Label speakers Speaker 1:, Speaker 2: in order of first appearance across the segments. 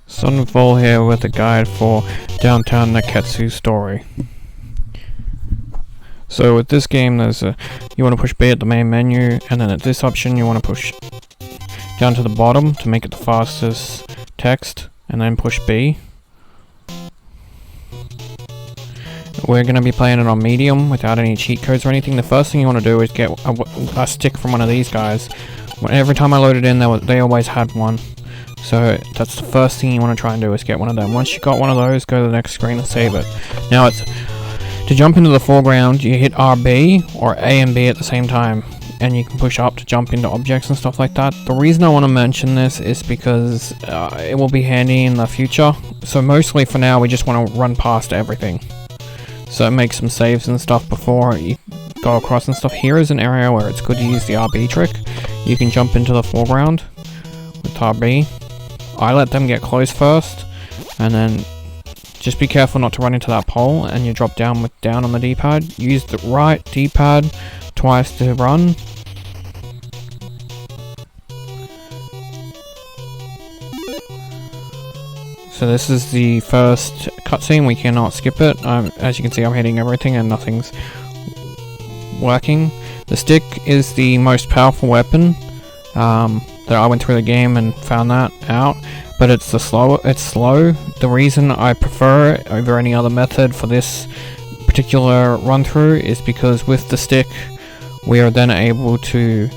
Speaker 1: Sunfall here with a guide for Downtown Nekketsu story. So with this game, you want to push B at the main menu, and then at this option you want to push down to the bottom to make it the fastest text, and then push B. We're going to be playing it on medium without any cheat codes or anything. The first thing you want to do is get a stick from one of these guys. Every time I loaded in, they always had one. So that's the first thing you want to try and do, is get one of them. Once you got one of those, go to the next screen and save it. Now to jump into the foreground, you hit RB or A and B at the same time, and you can push up to jump into objects and stuff like that. The reason I want to mention this is because it will be handy in the future. So mostly for now, we just want to run past everything. So make some saves and stuff before you go across and stuff. Here is an area where it's good to use the RB trick. You can jump into the foreground with RB. I let them get close first, and then just be careful not to run into that pole, and you drop down with down on the D-pad. Use the right D-pad twice to run. So this is the first cutscene, we cannot skip it. As you can see, I'm hitting everything and nothing's working. The stick is the most powerful weapon. That I went through the game and found that out, but it's slow. The reason I prefer it over any other method for this particular run through is because with the stick we are then able to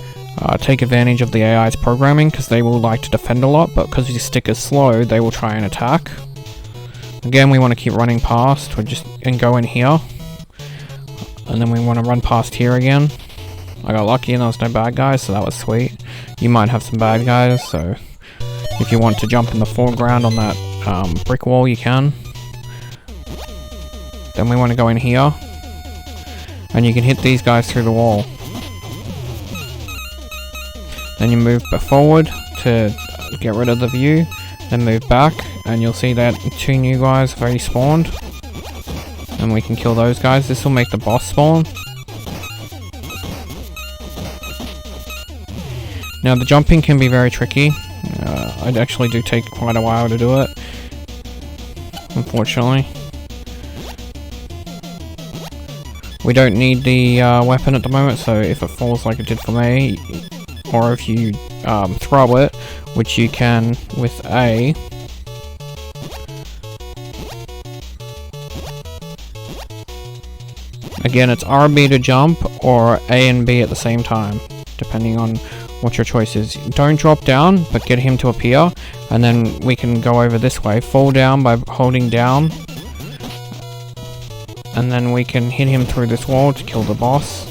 Speaker 1: take advantage of the AI's programming, because they will like to defend a lot, but because the stick is slow, they will try and attack. Again, we want to keep running past and go in here, and then we want to run past here again. I got lucky and there was no bad guys, so that was sweet. You might have some bad guys, so if you want to jump in the foreground on that brick wall, you can. Then we want to go in here, and you can hit these guys through the wall. Then you move forward to get rid of the view, then move back, and you'll see that 2 new guys have already spawned. And we can kill those guys. This will make the boss spawn. Now the jumping can be very tricky. It actually do take quite a while to do it, unfortunately. We don't need the weapon at the moment, so if it falls like it did for me, or if you throw it, which you can with A, again it's RB to jump or A and B at the same time, depending on what your choice is. Don't drop down, but get him to appear, and then we can go over this way. Fall down by holding down, and then we can hit him through this wall to kill the boss.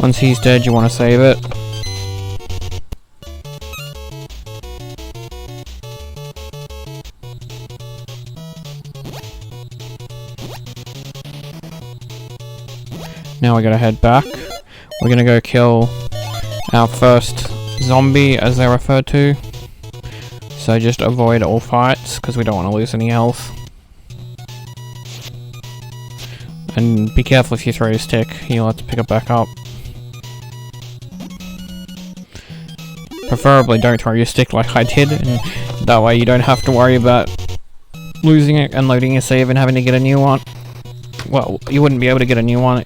Speaker 1: Once he's dead, you want to save it. Now we gotta head back. We're gonna go kill our first zombie, as they're referred to. So just avoid all fights, because we don't want to lose any health. And be careful if you throw your stick, you'll have to pick it back up. Preferably don't throw your stick like I did, and that way you don't have to worry about losing it and loading your save and having to get a new one. Well, you wouldn't be able to get a new one,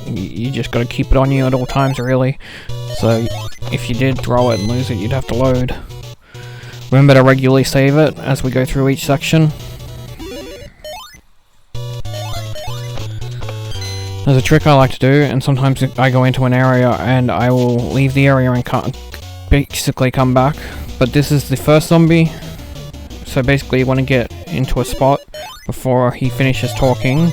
Speaker 1: you just gotta keep it on you at all times, really. So if you did throw it and lose it, you'd have to load. Remember to regularly save it as we go through each section. There's a trick I like to do, and sometimes I go into an area and I will leave the area and basically come back. But this is the first zombie, so basically you want to get into a spot before he finishes talking,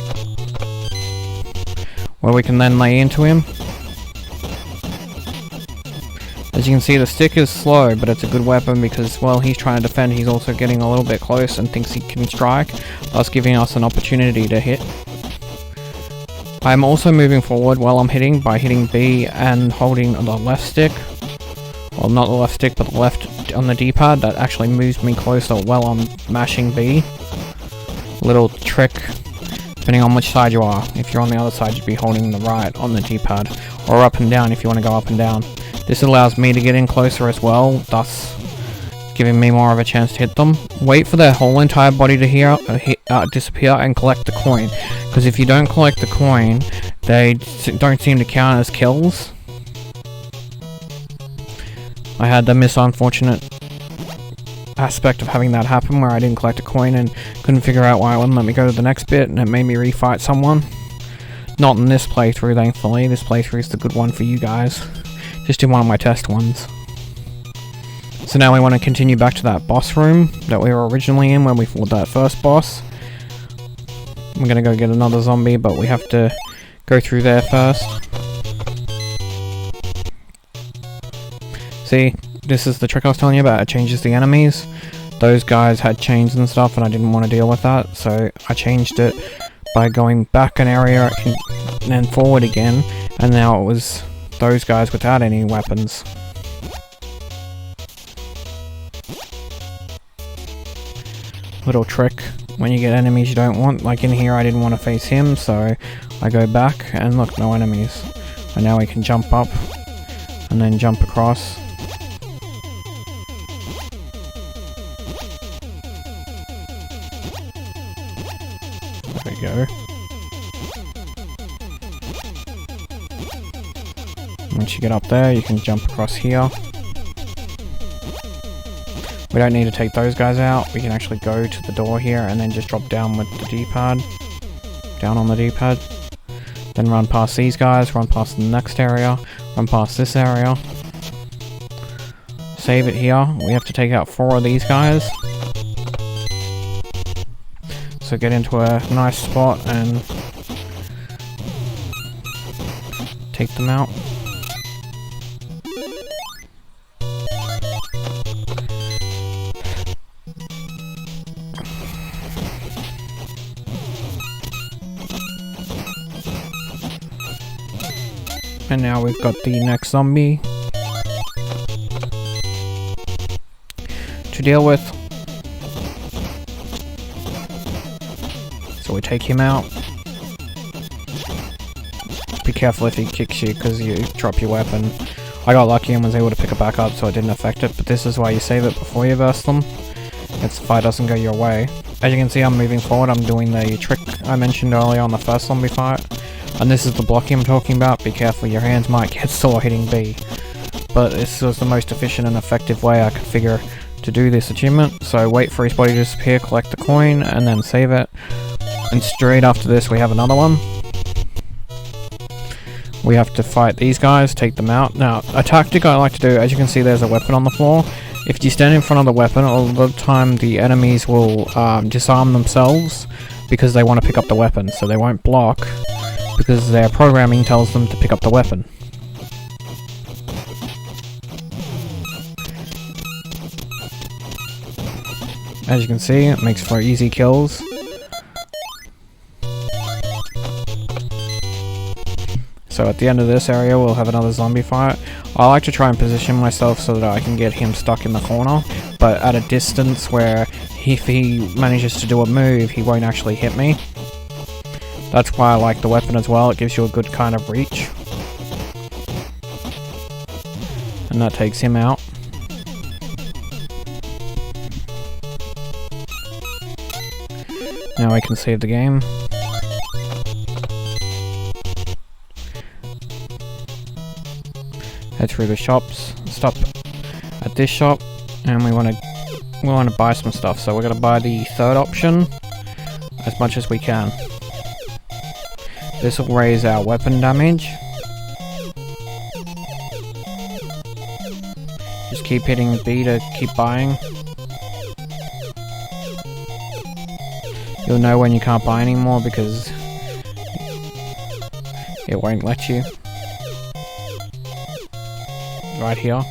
Speaker 1: where we can then lay into him. As you can see, the stick is slow, but it's a good weapon because while he's trying to defend, he's also getting a little bit close and thinks he can strike, thus giving us an opportunity to hit. I'm also moving forward while I'm hitting by hitting B and holding the left stick. Well, not the left stick, but the left on the D-pad. That actually moves me closer while I'm mashing B. Little trick, depending on which side you are. If you're on the other side, you'd be holding the right on the D-pad, or up and down if you want to go up and down. This allows me to get in closer as well, thus giving me more of a chance to hit them. Wait for their whole entire body to disappear and collect the coin, because if you don't collect the coin, they don't seem to count as kills. I had the unfortunate aspect of having that happen where I didn't collect a coin and couldn't figure out why it wouldn't let me go to the next bit, and it made me refight someone. Not in this playthrough, thankfully. This playthrough is the good one for you guys. Just in one of my test ones. So now we want to continue back to that boss room that we were originally in when we fought that first boss. We're gonna go get another zombie, but we have to go through there first. See, this is the trick I was telling you about. It changes the enemies. Those guys had chains and stuff, and I didn't want to deal with that, so I changed it by going back an area and then forward again, and now it was those guys without any weapons. Little trick, when you get enemies you don't want, like in here I didn't want to face him, so I go back and look, no enemies. And now we can jump up and then jump across. There we go. Once you get up there, you can jump across here. We don't need to take those guys out. We can actually go to the door here and then just drop down with the D-pad. Down on the D-pad. Then run past these guys, run past the next area, run past this area. Save it here. We have to take out 4 of these guys. So get into a nice spot and take them out. And now we've got the next zombie to deal with. So we take him out. Be careful if he kicks you because you drop your weapon. I got lucky and was able to pick it back up so it didn't affect it, but this is why you save it before you verse them. If the fight doesn't go your way. As you can see, I'm moving forward. I'm doing the trick I mentioned earlier on the first zombie fight. And this is the blocking I'm talking about. Be careful, your hands might get sore hitting B. But this was the most efficient and effective way I could figure to do this achievement. So wait for his body to disappear, collect the coin, and then save it. And straight after this we have another one. We have to fight these guys, take them out. Now, a tactic I like to do, as you can see there's a weapon on the floor. If you stand in front of the weapon, all the time the enemies will disarm themselves because they want to pick up the weapon. So they won't block, because their programming tells them to pick up the weapon. As you can see, it makes for easy kills. So at the end of this area we'll have another zombie fight. I like to try and position myself so that I can get him stuck in the corner, but at a distance where if he manages to do a move, he won't actually hit me. That's why I like the weapon as well, it gives you a good kind of reach. And that takes him out. Now I can save the game. Head through the shops, stop at this shop, and we want to buy some stuff, so we're going to buy the third option as much as we can. This will raise our weapon damage. Just keep hitting B to keep buying. You'll know when you can't buy anymore because it won't let you. Right here.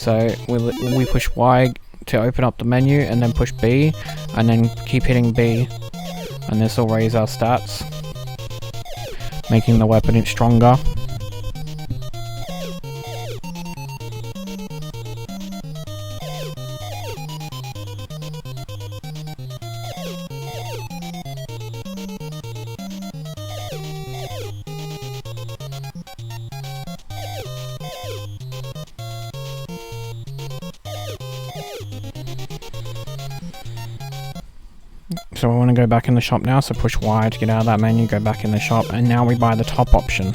Speaker 1: So we push Y to open up the menu, and then push B, and then keep hitting B, and this will raise our stats, making the weapon stronger. So we want to go back in the shop now, so push Y to get out of that menu, go back in the shop, and now we buy the top option.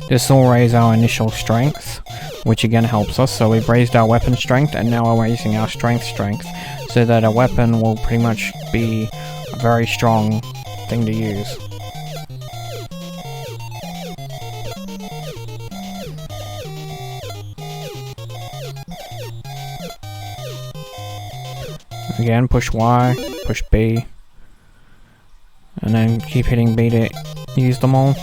Speaker 1: This will raise our initial strength, which again helps us. So we've raised our weapon strength, and now we're raising our strength, so that a weapon will pretty much be a very strong thing to use. Again, push Y, push B, and then keep hitting B to use them all.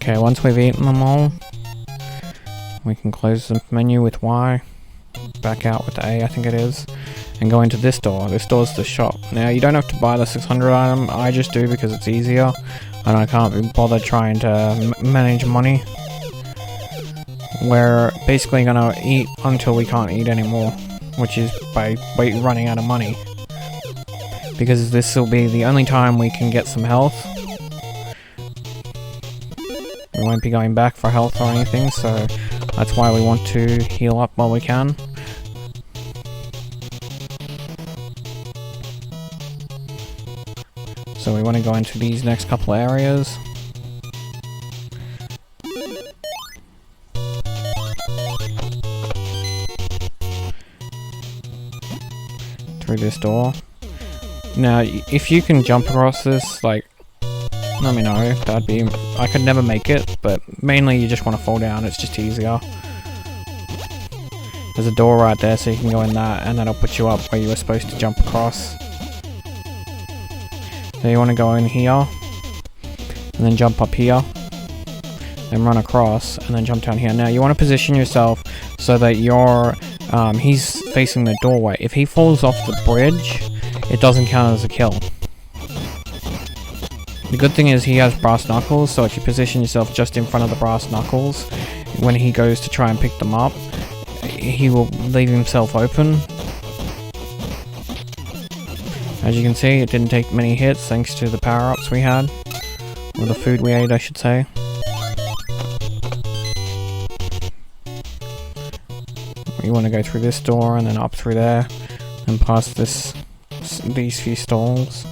Speaker 1: Okay, once we've eaten them all, we can close the menu with Y, back out with A, I think it is, and go into this door. This door's the shop. Now, you don't have to buy the 600 item, I just do because it's easier, and I can't be bothered trying to manage money. We're basically gonna eat until we can't eat anymore, which is by running out of money. Because this will be the only time we can get some health. We won't be going back for health or anything, so that's why we want to heal up while we can. So we want to go into these next couple areas. Through this door. Now, if you can jump across this, like, let me know. That'd be... I could never make it, but mainly you just want to fall down. It's just easier. There's a door right there, so you can go in that, and that'll put you up where you were supposed to jump across. So you want to go in here, and then jump up here, then run across, and then jump down here. Now you want to position yourself so that you're... he's facing the doorway. If he falls off the bridge, it doesn't count as a kill. The good thing is he has brass knuckles, so if you position yourself just in front of the brass knuckles, when he goes to try and pick them up, he will leave himself open. As you can see, it didn't take many hits thanks to the power-ups we had, or the food we ate, I should say. You want to go through this door and then up through there, and past these few stalls.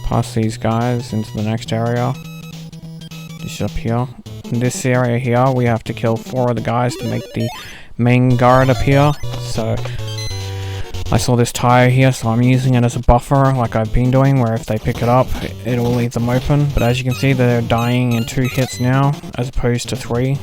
Speaker 1: Past these guys into the next area. Just up here. In this area here, we have to kill 4 of the guys to make the main guard up here. So I saw this tire here, so I'm using it as a buffer like I've been doing, where if they pick it up, it'll leave them open. But as you can see, they're dying in 2 hits now, as opposed to 3.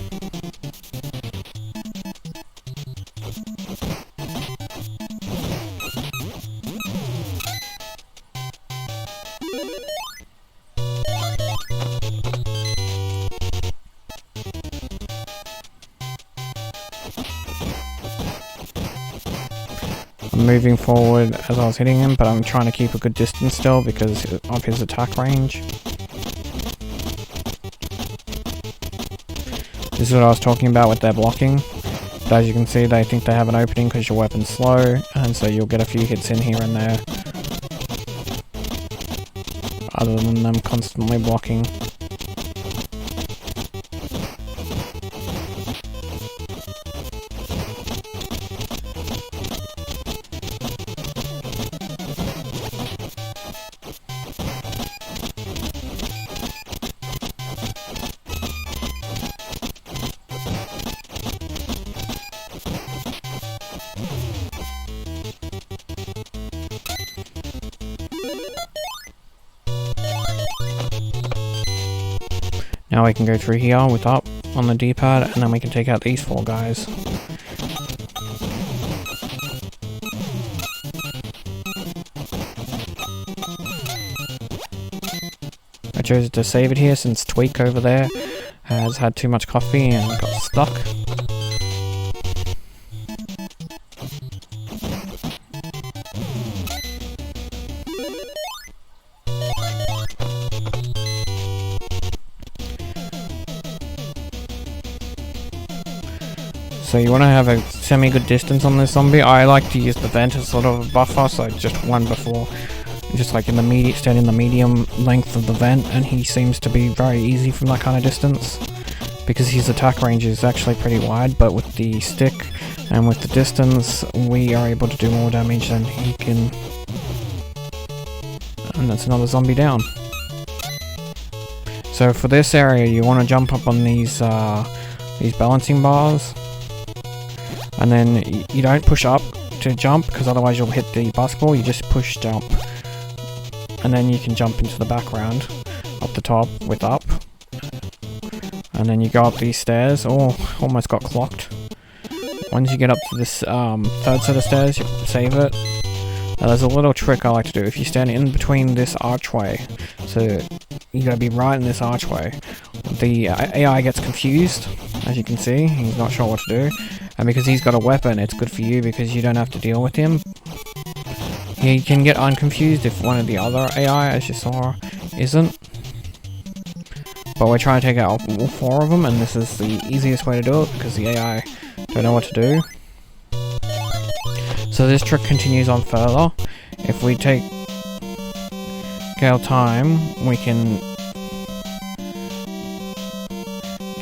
Speaker 1: I'm moving forward as I was hitting him, but I'm trying to keep a good distance still because of his attack range. This is what I was talking about with their blocking. But as you can see, they think they have an opening because your weapon's slow, and so you'll get a few hits in here and there. Other than them constantly blocking. Now we can go through here with up on the D-pad, and then we can take out these 4 guys. I chose to save it here since Tweak over there has had too much coffee and got stuck. So you want to have a semi-good distance on this zombie. I like to use the vent as sort of a buffer, so just one before, just like in the stand in the medium length of the vent, and he seems to be very easy from that kind of distance, because his attack range is actually pretty wide, but with the stick and with the distance, we are able to do more damage than he can. And that's another zombie down. So for this area, you want to jump up on these balancing bars. And then you don't push up to jump, because otherwise you'll hit the basketball. You just push jump. And then you can jump into the background up the top with up. And then you go up these stairs. Oh, almost got clocked. Once you get up to this 3rd set of stairs, you save it. Now there's a little trick I like to do. If you stand in between this archway, so you gotta be right in this archway, the AI gets confused, as you can see. He's not sure what to do. And because he's got a weapon, it's good for you because you don't have to deal with him. He can get unconfused if one of the other AI, as you saw, isn't. But we're trying to take out all 4 of them, and this is the easiest way to do it because the AI don't know what to do. So this trick continues on further. If we take our time, we can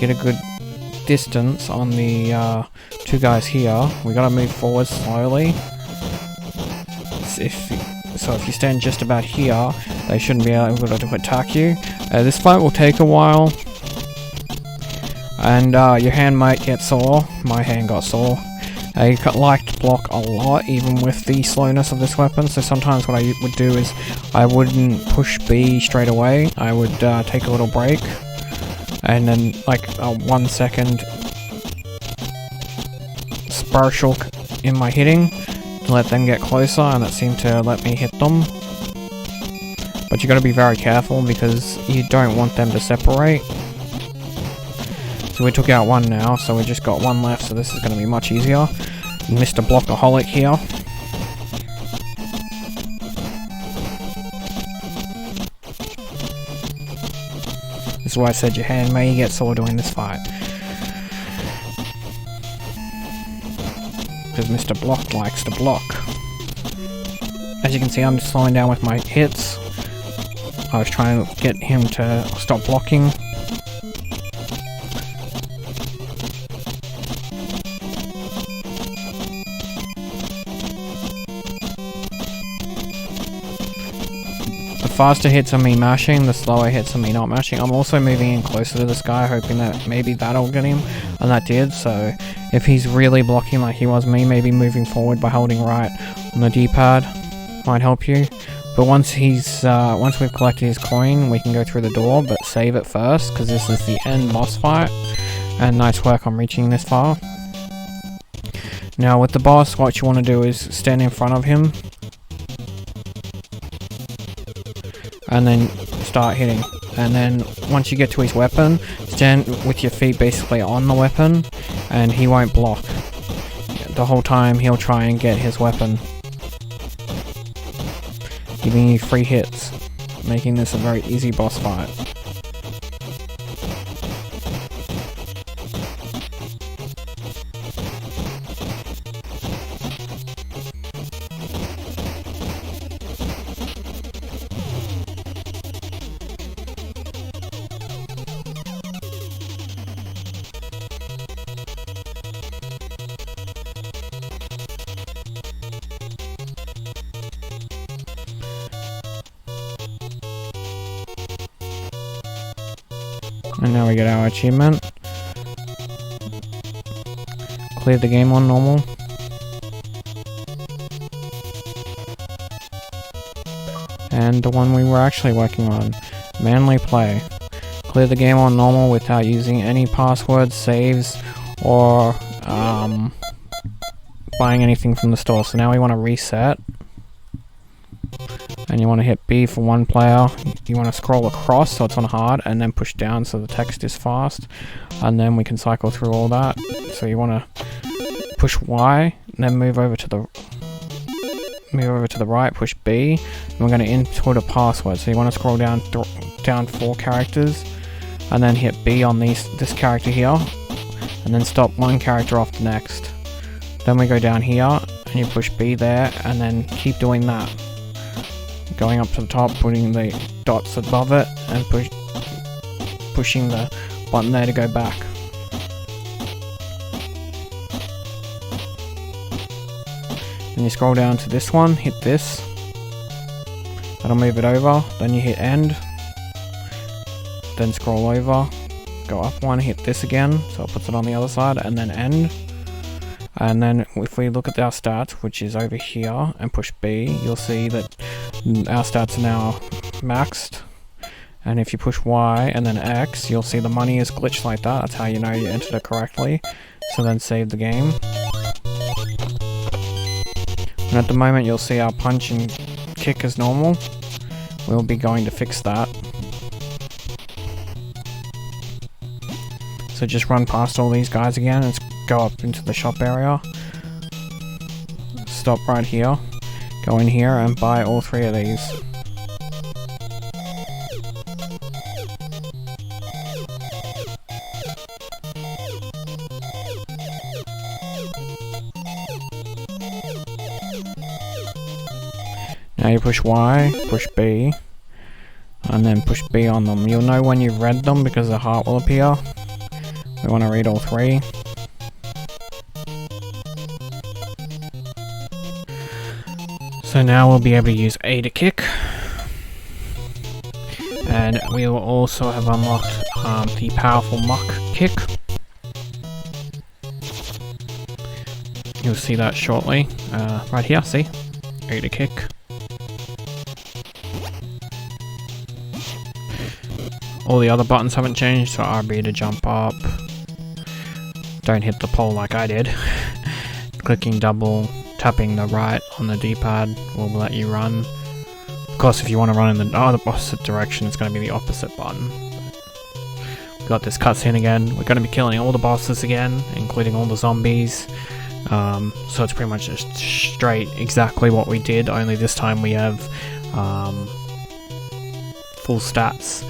Speaker 1: get a good distance on the 2 guys here. We gotta move forward slowly. So if you stand just about here, they shouldn't be able to attack you. This fight will take a while, and your hand might get sore. My hand got sore. I like to block a lot, even with the slowness of this weapon, so sometimes what I would do is I wouldn't push B straight away. I would take a little break, and then like a 1 second partial in my hitting to let them get closer, and it seemed to let me hit them. But you got to be very careful because you don't want them to separate. So we took out 1 now, so we just got 1 left, so this is going to be much easier. Mr. Blockaholic here. This is why I said your hand may get sore doing this fight. Because Mr. Block likes to block. As you can see, I'm just slowing down with my hits. I was trying to get him to stop blocking. The faster hits are me mashing, the slower hits are me not mashing. I'm also moving in closer to this guy, hoping that maybe that'll get him, and that did. So if he's really blocking like he was me, maybe moving forward by holding right on the D-pad might help you. But once we've collected his coin, we can go through the door, but save it first, because this is the end boss fight. And nice work on reaching this far. Now with the boss, what you want to do is stand in front of him, and then start hitting. And then once you get to his weapon, stand with your feet basically on the weapon, and he won't block. The whole time he'll try and get his weapon, giving you free hits, making this a very easy boss fight. And now we get our achievement. Clear the game on normal. And the one we were actually working on, manly play. clear the game on normal without using any passwords, saves, or buying anything from the store. So now we want to reset, and you want to hit B for one player. You want to scroll across so it's on hard, and then push down so the text is fast, and then we can cycle through all that. So you want to push Y, and then move over to the right, push B, and we're going to input a password. So you want to scroll down 4 characters, and then hit B on this character here, and then stop one character off the next. Then we go down here, and you push B there, and then keep doing that. Going up to the top, putting the dots above it, and pushing the button there to go back. Then you scroll down to this one, hit this. That'll move it over. Then you hit end. Then scroll over, go up one, hit this again, so it puts it on the other side, and then end. And then if we look at our stats, which is over here, and push B, you'll see that our stats are now maxed. And if you push Y and then X, you'll see the money is glitched like that. That's how you know you entered it correctly. So then save the game. And at the moment you'll see our punch and kick as normal. We'll be going to fix that. So just run past all these guys again and go up into the shop area. Stop right here. Go in here and buy all 3 of these. Now you push Y, push B, and then push B on them. You'll know when you've read them because a heart will appear. We want to read all 3. So now we'll be able to use A to kick. And we will also have unlocked the powerful muck kick. You'll see that shortly. Right here, see? A to kick. All the other buttons haven't changed, so RB to jump up. Don't hit the pole like I did. Clicking double, tapping the right on the D-pad will let you run. Of course, if you want to run in the opposite direction, it's going to be the opposite button. We've got this cutscene again. We're going to be killing all the bosses again, including all the zombies. So it's pretty much just straight exactly what we did, only this time we have full stats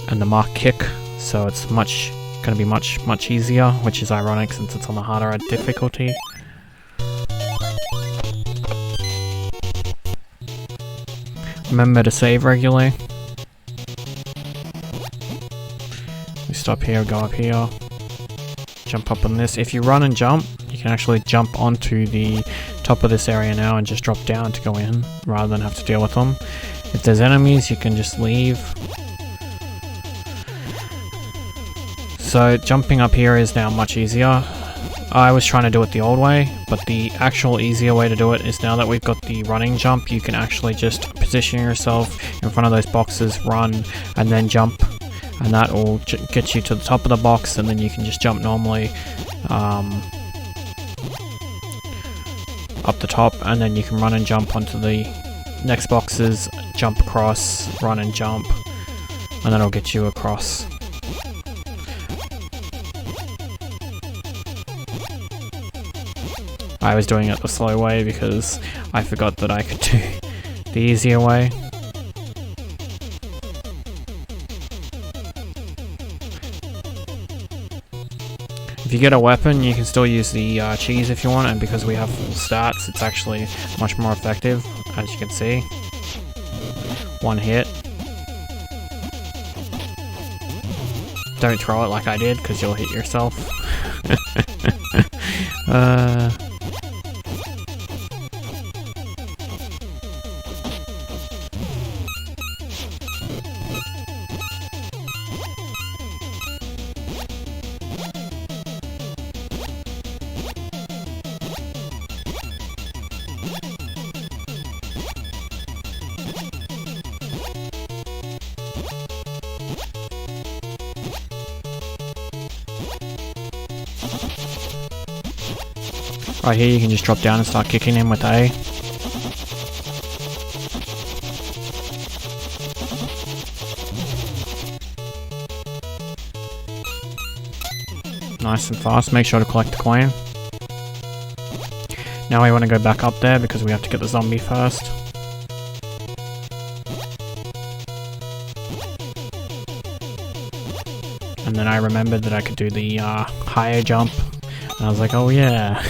Speaker 1: and the mark kick, so it's going to be much easier, which is ironic since it's on the harder difficulty. Remember to save regularly. We stop here, go up here, jump up on this. If you run and jump, you can actually jump onto the top of this area now and just drop down to go in, rather than have to deal with them. If there's enemies, you can just leave. So jumping up here is now much easier. I was trying to do it the old way, but the actual easier way to do it is now that we've got the running jump, you can actually just position yourself in front of those boxes, run, and then jump. And that will get you to the top of the box, and then you can just jump normally up the top, and then you can run and jump onto the next boxes, jump across, run and jump, and that'll get you across. I was doing it the slow way because I forgot that I could do the easier way. If you get a weapon, you can still use the cheese if you want, and because we have full stats, it's actually much more effective, as you can see. One hit. Don't throw it like I did, because you'll hit yourself. Right here you can just drop down and start kicking him with A. Nice and fast. Make sure to collect the coin. Now we want to go back up there because we have to get the zombie first. And then I remembered that I could do the higher jump. And I was like, oh yeah.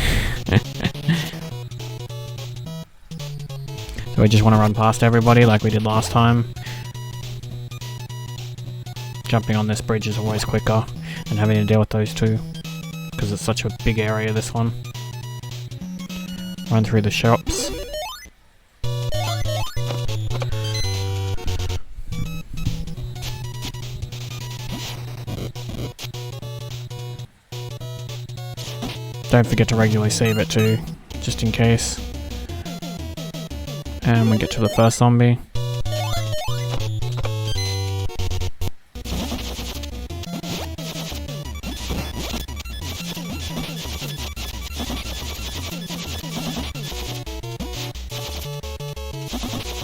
Speaker 1: So we just want to run past everybody like we did last time. Jumping on this bridge is always quicker than having to deal with those two. Because it's such a big area, this one. Run through the shops. Don't forget to regularly save it too, just in case. And we get to the first zombie.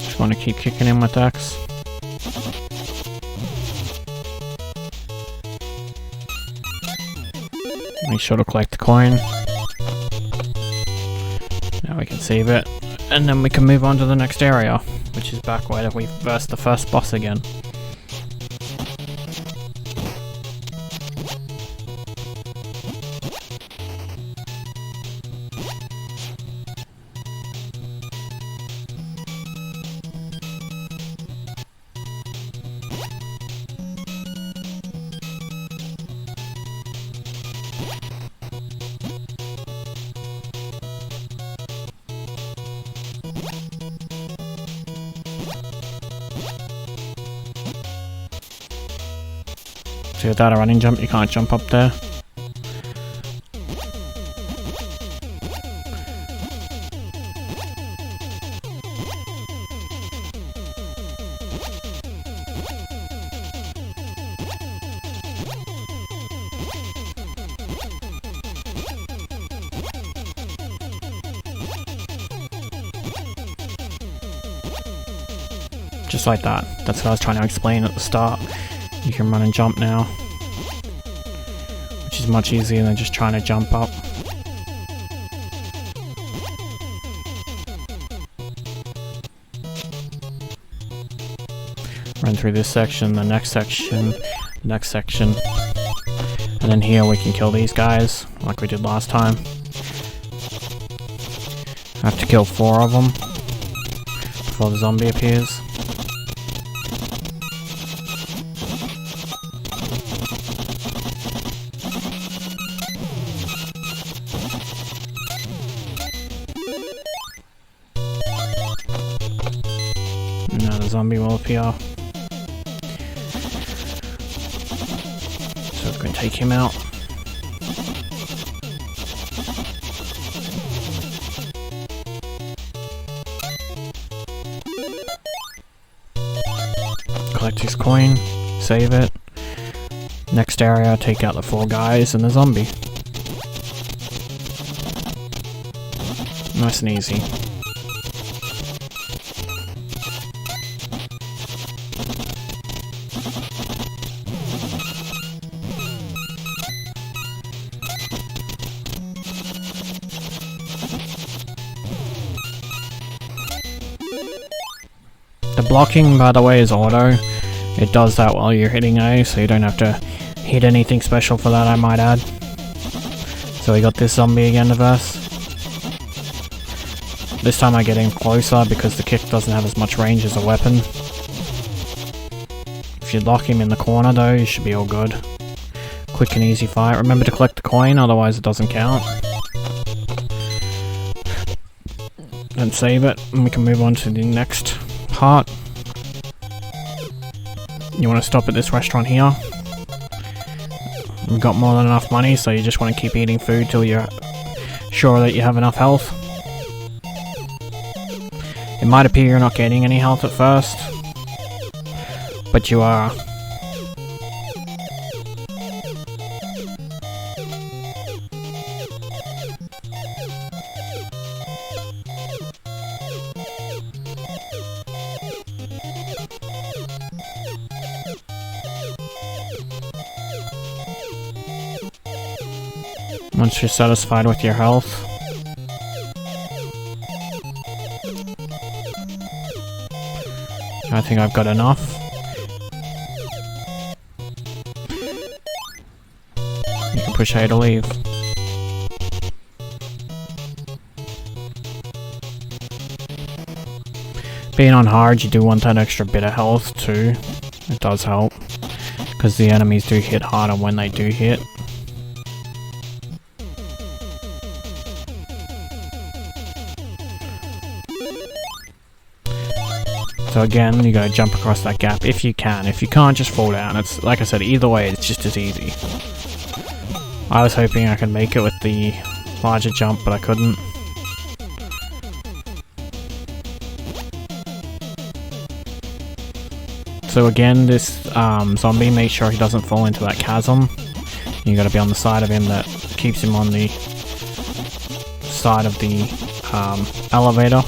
Speaker 1: Just want to keep kicking him with X. Make sure to collect the coin. Now we can save it. And then we can move on to the next area, which is back where we verse the first boss again. So without a running jump, you can't jump up there. Just like that. That's what I was trying to explain at the start. You can run and jump now, which is much easier than just trying to jump up. Run through this section, the next section, and then here we can kill these guys like we did last time. I have to kill 4 of them before the zombie appears. Now the zombie will appear. So we're going to take him out. Collect his coin, save it. Next area, take out the 4 guys and the zombie. Nice and easy. The blocking, by the way, is auto. It does that while you're hitting A, so you don't have to hit anything special for that, I might add. So we got this zombie again to verse. This time I get in closer because the kick doesn't have as much range as a weapon. If you lock him in the corner though, you should be all good. Quick and easy fight. Remember to collect the coin, otherwise it doesn't count. And save it, and we can move on to the next part. You want to stop at this restaurant here. We've got more than enough money, so you just want to keep eating food till you're sure that you have enough health. It might appear you're not getting any health at first, but you are. Once you're satisfied with your health. I think I've got enough. You can push A to leave. Being on hard, you do want that extra bit of health too. It does help. Because the enemies do hit harder when they do hit. So again, you gotta jump across that gap if you can. If you can't, just fall down. It's like I said, either way, it's just as easy. I was hoping I could make it with the larger jump, but I couldn't. So again, this zombie, make sure he doesn't fall into that chasm. You gotta be on the side of him that keeps him on the side of the elevator.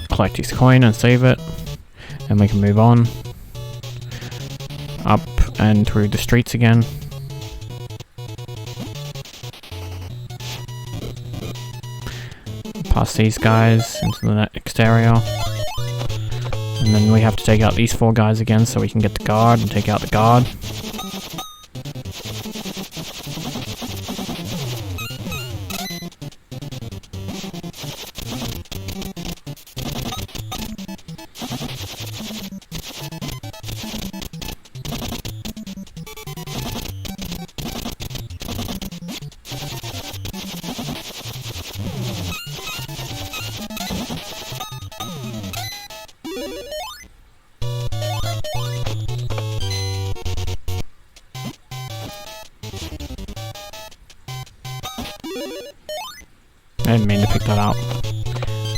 Speaker 1: Collect his coin and save it, and we can move on up and through the streets again. Past these guys into the next area, and then we have to take out these 4 guys again so we can get the guard and take out the guard. I didn't mean to pick that up.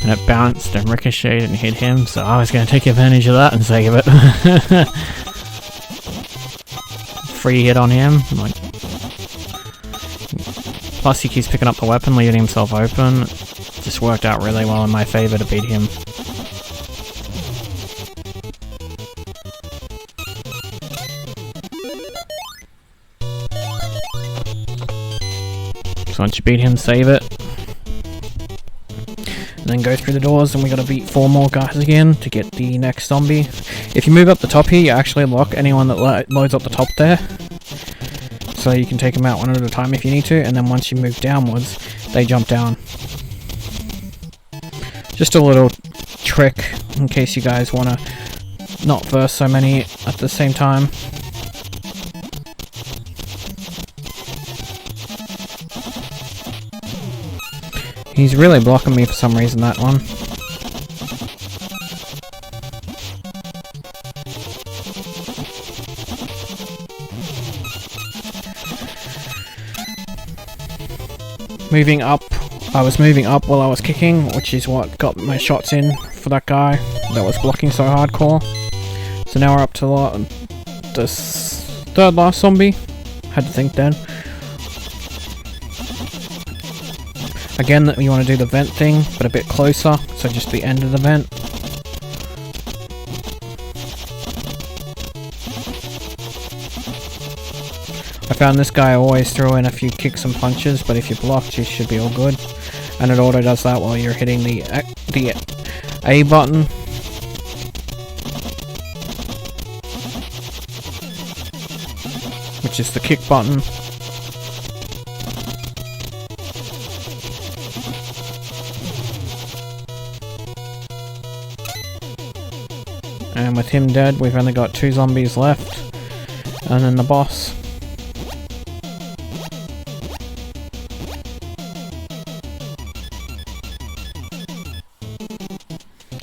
Speaker 1: And it bounced and ricocheted and hit him, so I was going to take advantage of that and save it. Free hit on him. Like, plus he keeps picking up the weapon, leaving himself open. It just worked out really well in my favour to beat him. So once you beat him, save it. And then go through the doors, and we gotta beat 4 more guys again to get the next zombie. If you move up the top here, you actually lock anyone that loads up the top there. So you can take them out one at a time if you need to, and then once you move downwards, they jump down. Just a little trick in case you guys wanna not verse so many at the same time. He's really blocking me for some reason, that one. Moving up. I was moving up while I was kicking, which is what got my shots in for that guy that was blocking so hardcore. So now we're up to the 3rd last zombie. Had to think then. Again, you want to do the vent thing, but a bit closer, so just the end of the vent. I found this guy always throw in a few kicks and punches, but if you're blocked, you should be all good. And it auto does that while you're hitting the A button. Which is the kick button. And with him dead, we've only got 2 zombies left. And then the boss.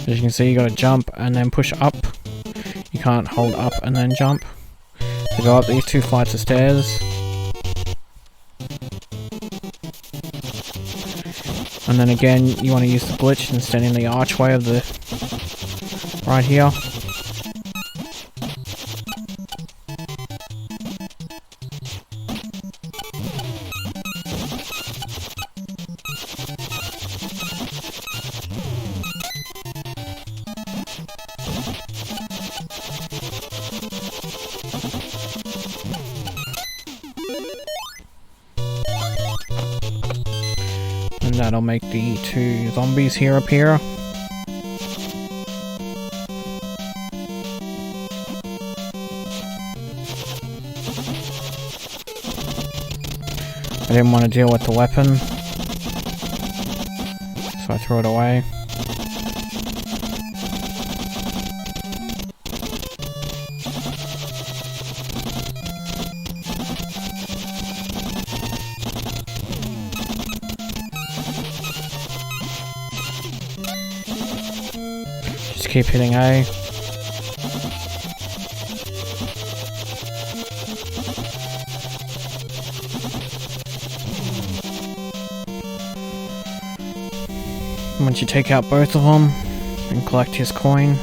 Speaker 1: As you can see, you gotta jump and then push up. You can't hold up and then jump. So go up these 2 flights of stairs. And then again, you want to use the glitch and stand in the archway of the... right here. That'll make the 2 zombies here appear. I didn't want to deal with the weapon, so I threw it away. Just keep hitting A. Once you take out both of them and collect his coin,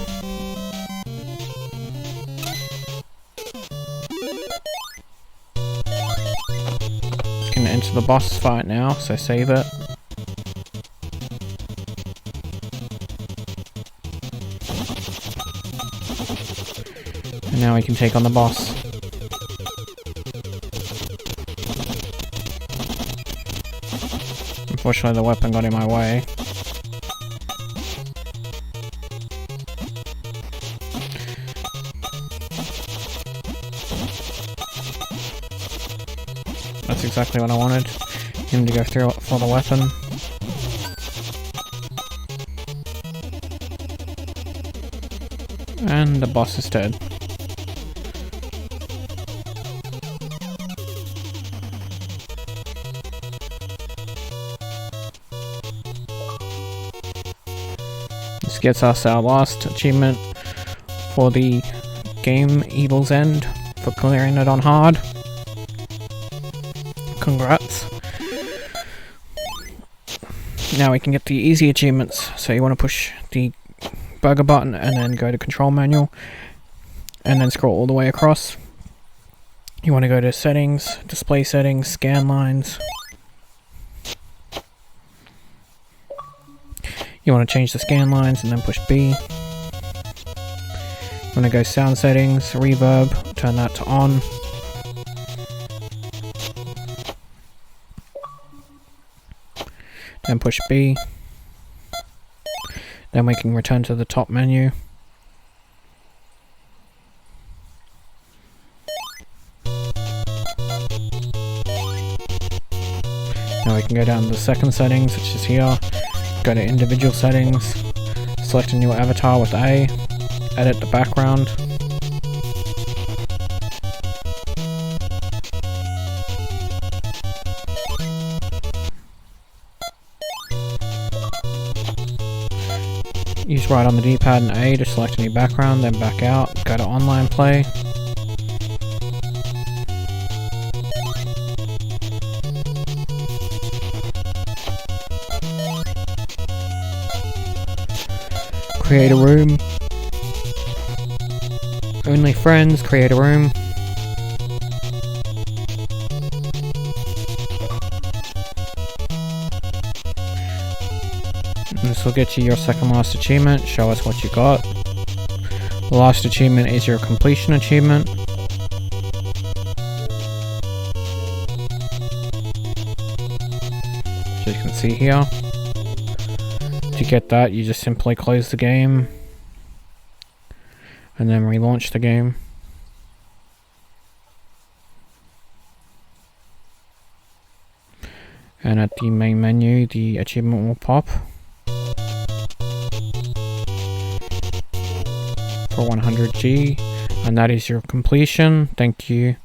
Speaker 1: you can enter the boss fight now, so save it. And now we can take on the boss. Unfortunately, the weapon got in my way. That's exactly what I wanted. Him to go through for the weapon. And the boss is dead. This gets us our last achievement for the game, Evil's End, for clearing it on hard. Congrats. Now we can get the easy achievements. So you want to push the burger button and then go to control manual and then scroll all the way across. You want to go to settings, display settings, scan lines. You want to change the scan lines and then push B. You want to go sound settings, reverb, turn that to on. Then push B. Then we can return to the top menu. Now we can go down to the second settings, which is here. Go to individual settings, select a new avatar with A, edit the background. Use right on the D-pad and A to select a new background, then back out, go to online play. Create a room. Only friends, create a room. This will get you your second last achievement. Show us what you got. The last achievement is your completion achievement. So you can see here. To get that, you just simply close the game and then relaunch the game. And at the main menu, the achievement will pop for 100G, and that is your completion. Thank you